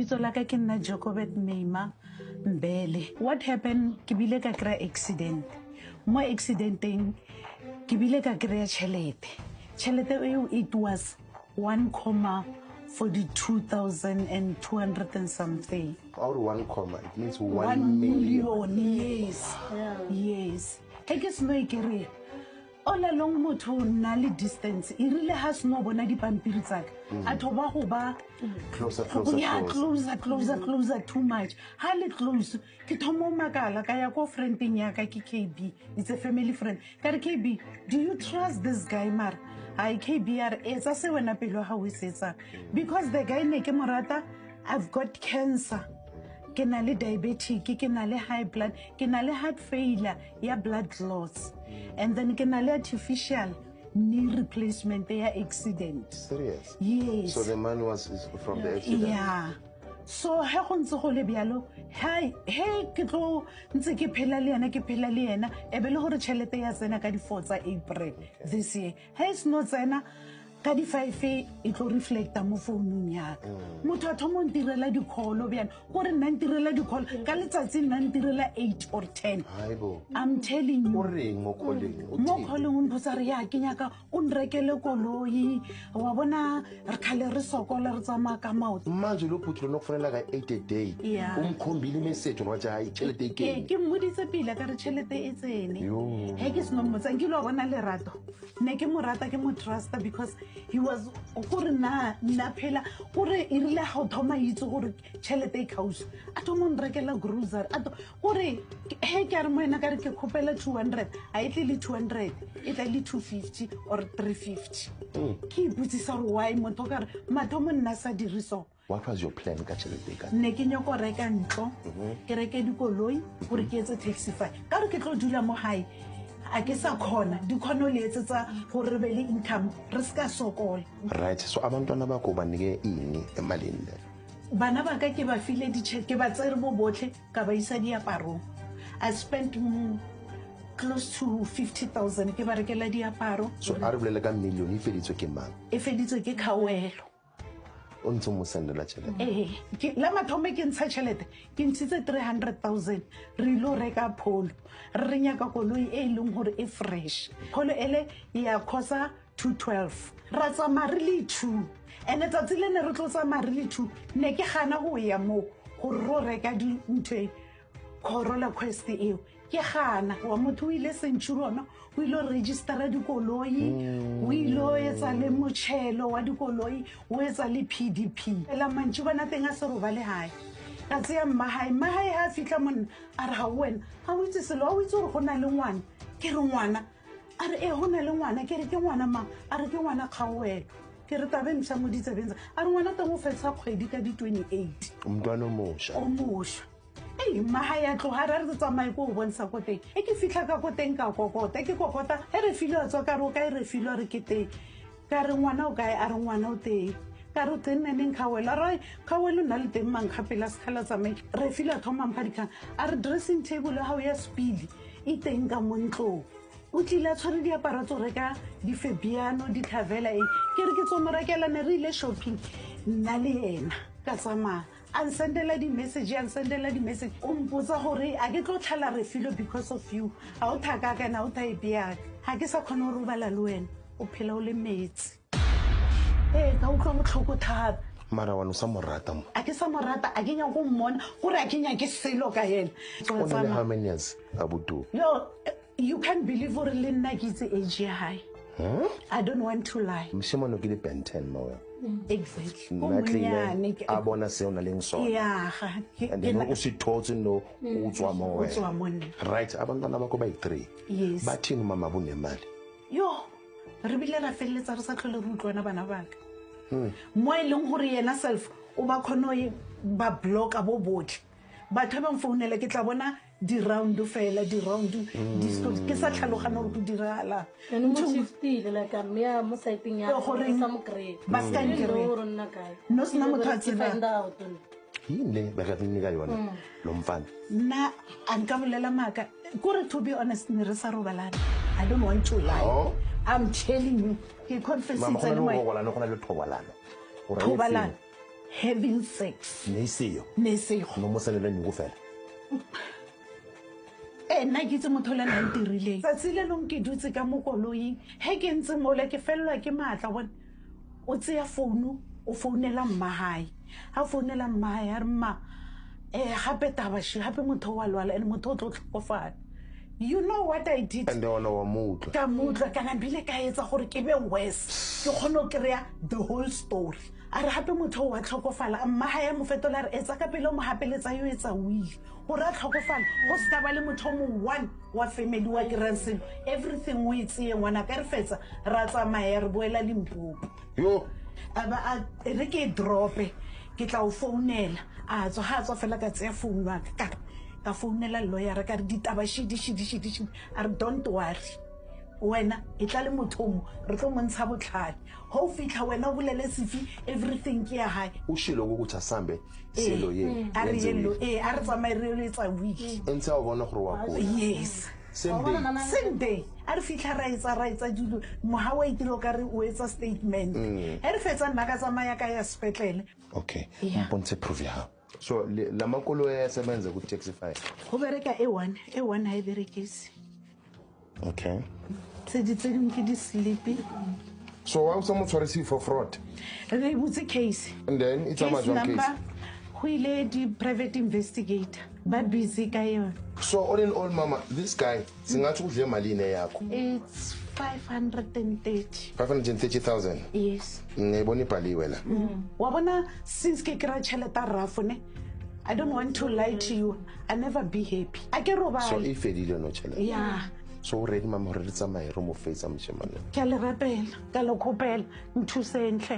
Like ke nna Jacobet Meima Mbele. What happened? Ke bile ka kry accident. Mo accidenteng ke bile ka kry chelete. Chelete eo it was 1,42,200 and something. Or 1 comma, it means 1 million. Yes. Yeah. Yes. Ke seno ikere. All along motho na le distance. I really has no bona dipampiri tsaka. A thoba go ba closer, closer too much. Highly close. Ke thomo makala ka ya ko friending ya ka ke KB. It's a family friend. Ka re KB, do you trust this guy mar? I KBR etsa se wena pelo ha o setsa. Because the guy ne ke morata, I've got cancer. Ke na le diabetic, ke na le high blood, ke na le heart failure, ya blood clots. And then ke na le artificial knee replacement, ya accident. Serious? Yes. So the man was from the accident? Yeah. So ha go ntse go le byalo, hey ke tlo ntse ke phela le yena, e be le gore chelete ya tsena ka di 4 tsa April this year. Hey it's not tsena ka di 5 e tlo reflecta mo founung ya ka. Motho a thomo ntirela di call bjana gore nna ntirela di call ka letsatsi nna ntirela 8 or 10. Haibo. I'm telling you. O reng mo calling? Mo calling o mpotsa re ya ke nyaka o nrekele koloi wa bona re khale re sokola re tsama ka maoto. Manje lo phutlo no kufanele ka 8 a day. Umkhombile message wa ja chelete e kene. Ke mmoditse pila ka re chelete e tsene. He ke seno mmotsa ke lo bona lerato. Ne ke mo rata ke mo trust because he was gore na phela gore e rile ha o thoma itse gore chelete e khausa a thomo nrekela grocery a gore he ke re moena ka re ke khopela 200 a itle le 200 e tla le 250 or 350 ke iputsisa re why motho ka re mathomo nna sa diriso. What was your plan ka chelete ka? Ne ke nyako reka ntlo ke reke dikoloi gore ke etse taxify ka re ke tlo dula mo hae a ke sa khona di khono le etsetsa gore be le income re ska sokola. Right, so abantwana bakho banike ini emalini le? Bana ba ka ke ba file di check ke ba tsere mo botle ka ba isa diaparo. I spent close to 50,000 ke ba rekela diaparo. So a re bolela ka million e feditswe ke mang? E feditswe ke Khawelo. O ntse mo sendela chelete? Ke la mathome ke ntsha chelete ke ntshitse 300,000 re lo reka pholo re nyaka koloi e leng gore e fresh pholo ele ya khosa 212 ra tsama re le 2 ene tsatsi le ne re tlo tsama re le 2 ne ke gana go ya mo go ro reka di ntwe Corolla Quest eo ke gana wa motho o ile century ona o ile register dikoloi o ile etsa le motshelo wa dikoloi o etsa le PDP la mantsi bana teng a se roba le hae ka tseya mahai ha fitla monna a re ha wena ha o itse selo o itse gore go na le ngwana ke re ngwana a re go na le ngwana ke re ke ngwana mang a re ke ngwana Khawelo ke re tabe msha mo ditsebenza a re ngwana teng o fetsa kgwedi ka di 28 umntwana omosha mahai a tlo ha re tsamaye go bontsha ko teng e ke fitla ka ko teng ka kokota ke kokota e re filo tswa ka ro ka e re filo re ke teng ka re ngwana o kae a re ngwana o teng ka ro teng neng Khawelo re Khawelo na le teng mang khapela skhala tsamaye re filo thoma mphadikang a re dressing table ha o ya speed e teng ka montlo o tlile tshware diaparo tso reka di Fabiano di Tavela ke re ke tso mo rekela ne re ile shopping nna le yena ka tsamaya and sendela di message o mpotsa gore a ke tlo tlhala re filo because of you a o thaka ka na o thaipia ha ke sa khona go robala le wena o phela o le metsi ka o tlo motlhoko thata mara wa no sa morata mo a ke sa morata a ke nya go mmona gore a ke nya ke selo ka yena how many years abudu yo you can't believe gore le nna ke itse age ya high I don't want to lie. Mshimano ke di Ben 10 mo. Exactly. A bona se ona leng sona. Yeah. And then o se thotse no o tswa mo. Right, abantwana ba ko ba 3. Yes. Bathini mama bunemali. Yo, re bile ra felletsa re sa tlhole re utlwana bana baka. Mo e leng gore yena self o ba khono ba blocka bo botle. Batho ba mfounela ke tla bona di round fela di ke sa tlhalogana go dirala mo shiftile la ka me ya mo siteng ya sa mo grade ba ska nkere no sna motho a tseba ile ba ga nnika yona lo mfana na anka bolela maka gore to be honest ne re sa robalana I don't want to lie I'm telling you ke confess it's anyway go la no go na le thobalano thobalano having sex ne isiyo ne sego no mo senele nku fela nna ke itse motho le nang tirileng tsatsi le leng ke dutse ka mo koloing he ke ntse mole ke fellwa ke matla bone o tseya founu o founela mmahae ha founela mmahae a re mma gape tabashi gape motho wa lwala ene motho o tlo tlhokofala. You know what I did? and ona wa mutla ka mutla kana bile ka etsa gore ke be worse ke kgone go kry-a the whole story a re gape motho wa tlhokofala mmahae ya mo fetola re etsa ka pele mo gapeletsa yo etsa wili gore a tlhokofala go se ka ba le motho mo one wa family wa kry-ang selo everything o itseye ngwana ka re fetsa ra tsamaya re boela Limpopo yo re ke drope ke tla o founela a tswa ha tswa fela ka tseya founu wa ka founela lawyer ka re ditaba shidi a re don't worry wena e tla le mothomo re tlo montsha botlhale ho fitla wena o bolele sefi everything ke ya hae o shilo ukuthi asambe selo ye a re yello a re tsamaye re le tsa week entse o bona gore wa go yes same day a re fitla ra etsa dilo moha wa itilo ka re o etsa statement re fetsa nna ka tsamaya ka ya sepetlele okay mpontshe proof ya so la makolo ya sebenza ku Taxify go bereka A1 ha e berekisi okay tse dingwe ke di sleepy so why some tshwarisi for fraud re butse case and then it's a major case go ile di private investigator ba busy ka yona so all in all mama this guy singathi udle malini yakho it's 530,000 yes ngibona ibhaliwe la wa bona since ke kra cheleta rafone I don't want to lie to you I never be happy I ke robala so if edile no cheleta yeah so already mama re tsamaye re mo face a mshemane ke le rapela ka lo khopela nthusenhle